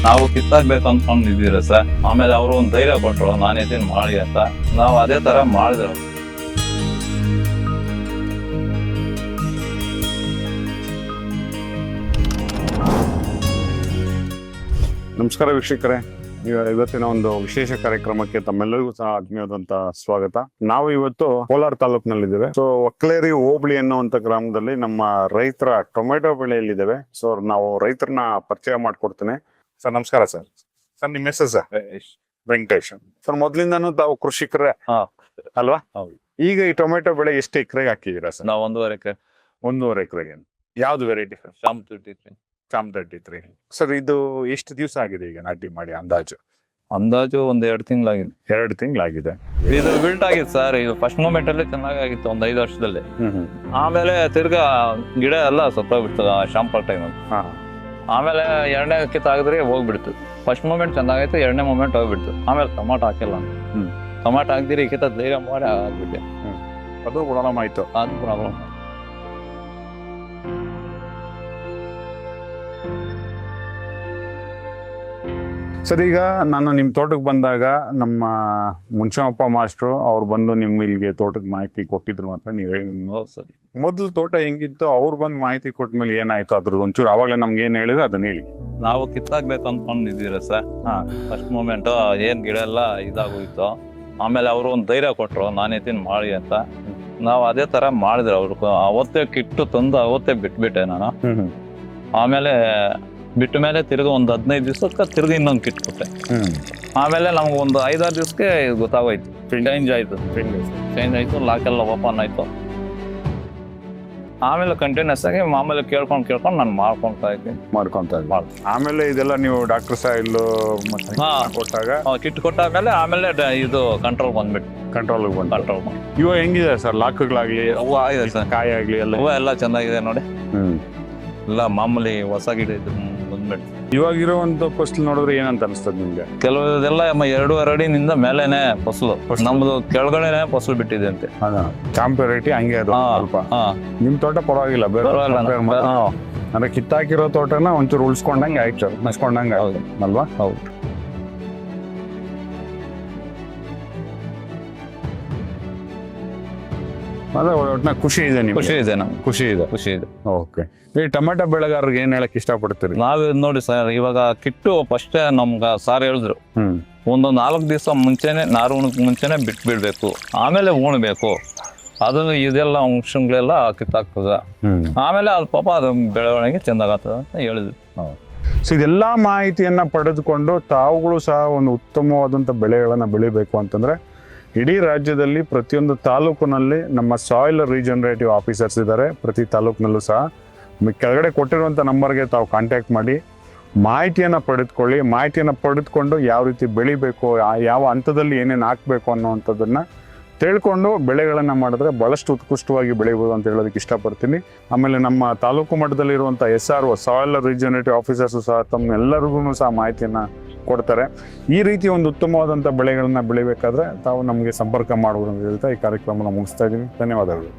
ನಾವು ಕಿತ್ತಾಕ್ಬೇಕು ಅನ್ಕೊಂಡಿದ್ದೀರ ಸರ್. ಆಮೇಲೆ ಅವರು ಒಂದು ಧೈರ್ಯ ಕೊಟ್ರು, ನಾನು ಇದನ್ನ ಮಾಡಿ ಅಂತ. ನಾವು ಅದೇ ತರ ಮಾಡಿದ್ರು. ನಮಸ್ಕಾರ ವೀಕ್ಷಕರೇ, ಇವತ್ತಿನ ಒಂದು ವಿಶೇಷ ಕಾರ್ಯಕ್ರಮಕ್ಕೆ ತಮ್ಮೆಲ್ಲರಿಗೂ ಸಹ ಆತ್ಮೀಯವಾದಂತ ಸ್ವಾಗತ. ನಾವು ಇವತ್ತು ಕೋಲಾರ ತಾಲೂಕಿನಲ್ಲಿದ್ದೇವೆ. ಸೊ ಒಕ್ಲೇರಿ ಹೋಬಳಿ ಅನ್ನುವಂತ ಗ್ರಾಮದಲ್ಲಿ ನಮ್ಮ ರೈತರ ಟೊಮೆಟೊ ಬೆಳೆಯಲ್ಲಿದ್ದೇವೆ. ಸೊ ನಾವು ರೈತರನ್ನ ಪರಿಚಯ ಮಾಡ್ಕೊಡ್ತೇನೆ. ಸರ್ ನಮಸ್ಕಾರ ಸರ್. ಸರ್ ನಿಮ್ಮ ಹೆಸರು ಸರ್? ವೆಂಕಟೇಶ್. ಸರ್ ಮೊದ್ಲಿಂದಾನು ತಾವು ಕೃಷಿಕರೇ ಅಲ್ವಾ? ಹೌದು. ಈಗ ಈ ಟೊಮೆಟೊ ಬೆಳೆ ಎಷ್ಟು ಎಕರೆಗೆ ಹಾಕಿದೀರಾ ಸರ್? ನಾವು 1.5 ಎಕರೆ. 1.5 ಎಕರೆಗೆ. ಯಾವ್ದು ವೆರೈಟಿ ಸರ್? ಶಾಮ್ 33. ಸರ್ ಇದು ಎಷ್ಟು ದಿವಸ ಆಗಿದೆ ಈಗ ನಾಟಿ ಮಾಡಿ? ಅಂದಾಜು ಒಂದು 2 ತಿಂಗಳಾಗಿದೆ. 2 ತಿಂಗಳಾಗಿದೆ. ಇದು ಬಿಲ್ಟ್ ಆಗಿತ್ತು ಸರ್. ಇದು ಫಸ್ಟ್ ಮೂಮೆಂಟ್ ಅಲ್ಲಿ ಚೆನ್ನಾಗಿತ್ತು, ಒಂದು 5 ವರ್ಷದಲ್ಲಿ. ಆಮೇಲೆ ತಿರ್ಗಾ ಗಿಡ ಎಲ್ಲ ಸತ್ತೋಗ್ಬಿಡ್ತು ಶಾಂಪಲ್ ಟೈಮ್ ಅಲ್ಲಿ. ಆಮೇಲೆ 2ನೇ ಕಿತ್ತಾಗಿದ್ರೆ ಹೋಗ್ಬಿಡ್ತು. ಫಸ್ಟ್ ಮೂಮೆಂಟ್ ಚೆನ್ನಾಗೈತೆ, 2ನೇ ಮೂಮೆಂಟ್ ಹೋಗ್ಬಿಡ್ತು. ಆಮೇಲೆ ಟೊಮಾಟೊ ಹಾಕಿಲ್ಲ. ಟೊಮಾಟೊ ಹಾಕ್ದಿರಿ ಕಿತ್ತ ಧೈರ್ಯ ಮಾಡಿ ಆಗ್ಬಿಟ್ಟೆ. ಅದು ಪ್ರಾಬ್ಲಮ್ ಆಯ್ತು. ಅದು ಪ್ರಾಬ್ಲಮ್. ಸರ್ ಈಗ ನಾನು ನಿಮ್ ತೋಟಕ್ಕೆ ಬಂದಾಗ ನಮ್ಮ ಮುಂಚಮಪ್ಪ ಮಾಸ್ಟ್ರು ಅವ್ರು ಬಂದು ನಿಮ್ ಇಲ್ಲಿಗೆ ತೋಟಕ್ಕೆ ಮಾಹಿತಿ ಕೊಟ್ಟಿದ್ರು ಮಾತ್ರ ನೀವು ಹೇಳಿ. ಮೊದಲು ತೋಟ ಹೆಂಗಿತ್ತು, ಅವ್ರು ಬಂದು ಮಾಹಿತಿ ಕೊಟ್ಮೇಲೆ ಏನಾಯ್ತು ಅದ್ರದ್ದು ಒಂಚೂರು ಅವಾಗಲೇ ನಮ್ಗೆ ಏನ್ ಹೇಳಿದ್ರು ಅದನ್ನ ಹೇಳಿ. ನಾವು ಕಿತ್ತಾಕ್ಬೇಕು ಅನ್ಕೊಂಡಿದ್ದೀರ ಸರ್. ಫಸ್ಟ್ ಮೂಮೆಂಟ್ ಏನ್ ಗಿಡ ಎಲ್ಲ ಇದಾಗೋಯ್ತು. ಆಮೇಲೆ ಅವರು ಒಂದು ಧೈರ್ಯ ಕೊಟ್ರು, ನಾನು ಇದನ್ನ ಮಾಡಿ ಅಂತ. ನಾವು ಅದೇ ತರ ಮಾಡಿದ್ರು. ಅವ್ರು ಅವತ್ತೇ ಕಿಟ್ಟು ತಂದು ಅವತ್ತೇ ಬಿಟ್ಬಿಟ್ಟೆ ನಾನು. ಆಮೇಲೆ ಬಿಟ್ಟ ಮೇಲೆ ತಿರ್ಗಿ ಒಂದು 15 ದಿವಸಕ್ಕೆ ತಿರ್ಗಿ ಇನ್ನೊಂದು ಕಿಟ್ ಕೊಟ್ಟೆ. ಆಮೇಲೆ ನಮ್ಗೆ ಒಂದು 5-6 ದಿವಸಕ್ಕೆ ಗೊತ್ತಾಗೋಯ್ತು, ಚೇಂಜ್ ಆಯ್ತು. ಲಾಕೆಲ್ಲ ಓಪನ್ ಆಯ್ತು. ಆಮೇಲೆ ಕಂಟಿನ್ಯೂಸ್ ಆಗಿ ಮಾಮೂಲಿ ಕೇಳ್ಕೊಂಡು ನಾನು ಮಾಡ್ಕೊಂತ ಇದ್ದೀನಿ. ಆಮೇಲೆ ಇದೆಲ್ಲ ನೀವು ಡಾಕ್ಟರ್ ಸಾಯಿಲ್ ಕೊಟ್ಟಾಗ ಕಿಟ್ ಕೊಟ್ಟಾದ್ಮೇಲೆ ಆಮೇಲೆ ಇದು ಕಂಟ್ರೋಲ್ ಬಂದ್ಬಿಟ್ಟು. ಕಂಟ್ರೋಲ್ ಇವಾಗ ಹೆಂಗಿದೆ ಸರ್? ಲಾಕ್ಗಳಾಗ್ಲಿ, ಹೂವು ಆಗಿದೆ ಸರ್, ಕಾಯಿ ಆಗ್ಲಿ, ಎಲ್ಲ ಹೂವು ಎಲ್ಲ ಚೆನ್ನಾಗಿದೆ ನೋಡಿ. ಎಲ್ಲ ಮಾಮೂಲಿ ಹೊಸ ಗಿಡ ಇದು ಬಂದ್ಬಿಟ್ಟು. ಇವಾಗ ಇರುವಂತ ಫಸಲು ನೋಡಿದ್ರೆ ಏನಂತ ಅನಿಸ್ತದೆ ನಿಮ್ಗೆ? ಕೆಲವುದೆಲ್ಲ 2.5 ಅಡಿನಿಂದ ಮೇಲೆನೆ ಫಸಲು. ನಮ್ದು ಕೆಳಗಡೆನೆ ಫಸಲು ಬಿಟ್ಟಿದೆ ಅಂತೆ. ಚಾಂಪ್ ವೆರೈಟಿ ಹಂಗೆ ಅದು ಸ್ವಲ್ಪ. ನಿಮ್ ತೋಟ ಪರವಾಗಿಲ್ಲ, ಅಂದ್ರೆ ಕಿತ್ತಾಕಿರೋ ತೋಟನ ಒಂಚೂರು ಉಳಿಸ್ಕೊಂಡಂಗೆ ಆಯ್ತು, ನಸ್ಕೊಂಡಂಗೆ ಅಲ್ವಾ? ಹೌದು. ಅದೇ ಒಟ್ಟಿನ ಖುಷಿ ಇದೆ ನಿಮ್ಗೆ? ಖುಷಿ ಇದೆ. ಓಕೆ. ಈ ಟೊಮೆಟೊ ಬೆಳೆಗಾರರಿಗೆ ಏನ್ ಹೇಳಕ್ ಇಷ್ಟಪಡ್ತೀರಿ? ನಾವ್ ನೋಡಿ ಸರ್, ಇವಾಗ ಕಿಟ್ಟು ಫಸ್ಟ್ ನಮ್ಗ ಸಾರ್ ಹೇಳಿದ್ರು, ಒಂದು 4 ದಿವಸ ಮುಂಚೆನೆ, ನಾರು ಉಣಕ್ ಮುಂಚೆನೆ ಬಿಡ್ಬೇಕು, ಆಮೇಲೆ ಉಣ್ಬೇಕು. ಅದನ್ನು ಇದೆಲ್ಲ ಅಂಶಗಳೆಲ್ಲ ಕಿತ್ತಾಗ್ತದ. ಆಮೇಲೆ ಅದು ಪಾಪ ಅದು ಬೆಳವಣಿಗೆ ಚೆಂದಾಗತ್ತದ ಅಂತ ಹೇಳಿದ್ರು. ಸೊ ಇದೆಲ್ಲಾ ಮಾಹಿತಿಯನ್ನ ಪಡೆದುಕೊಂಡು ತಾವುಗಳು ಸಹ ಒಂದು ಉತ್ತಮವಾದಂತ ಬೆಳೆಗಳನ್ನ ಬೆಳಿಬೇಕು ಅಂತಂದ್ರೆ ಇಡೀ ರಾಜ್ಯದಲ್ಲಿ ಪ್ರತಿಯೊಂದು ತಾಲೂಕಿನಲ್ಲಿ ನಮ್ಮ ಸಾಯಿಲ್ ರೀಜನರೇಟಿವ್ ಆಫೀಸರ್ಸ್ ಇದ್ದಾರೆ. ಪ್ರತಿ ತಾಲೂಕಿನಲ್ಲೂ ಸಹ ಕೆಳಗಡೆ ಕೊಟ್ಟಿರುವಂಥ ನಂಬರ್ಗೆ ತಾವು ಕಾಂಟ್ಯಾಕ್ಟ್ ಮಾಡಿ ಮಾಹಿತಿಯನ್ನು ಪಡೆದುಕೊಳ್ಳಿ. ಮಾಹಿತಿಯನ್ನು ಪಡೆದುಕೊಂಡು ಯಾವ ರೀತಿ ಬೆಳಿಬೇಕು, ಯಾವ ಹಂತದಲ್ಲಿ ಏನೇನು ಹಾಕಬೇಕು ಅನ್ನೋವಂಥದ್ದನ್ನು ತಿಳ್ಕೊಂಡು ಬೆಳೆಗಳನ್ನು ಮಾಡಿದ್ರೆ ಭಾಳಷ್ಟು ಉತ್ಕೃಷ್ಟವಾಗಿ ಬೆಳಿಬೋದು ಅಂತ ಹೇಳೋದಕ್ಕೆ ಇಷ್ಟಪಡ್ತೀನಿ. ಆಮೇಲೆ ನಮ್ಮ ತಾಲೂಕು ಮಟ್ಟದಲ್ಲಿರುವಂಥ SRO ಸಾಯಿಲ್ ರೀಜನರೇಟಿವ್ ಆಫೀಸರ್ಸು ಸಹ ತಮ್ಮೆಲ್ಲರಿಗೂ ಸಹ ಮಾಹಿತಿಯನ್ನು ಕೊಡ್ತಾರೆ. ಈ ರೀತಿ ಒಂದು ಉತ್ತಮವಾದಂಥ ಬೆಳೆಗಳನ್ನ ಬೆಳಿಬೇಕಾದ್ರೆ ತಾವು ನಮಗೆ ಸಂಪರ್ಕ ಮಾಡುವುದು ಅಂತ ಹೇಳ್ತಾ ಈ ಕಾರ್ಯಕ್ರಮನ ಮುಗಿಸ್ತಾ ಇದ್ದೀನಿ. ಧನ್ಯವಾದಗಳು.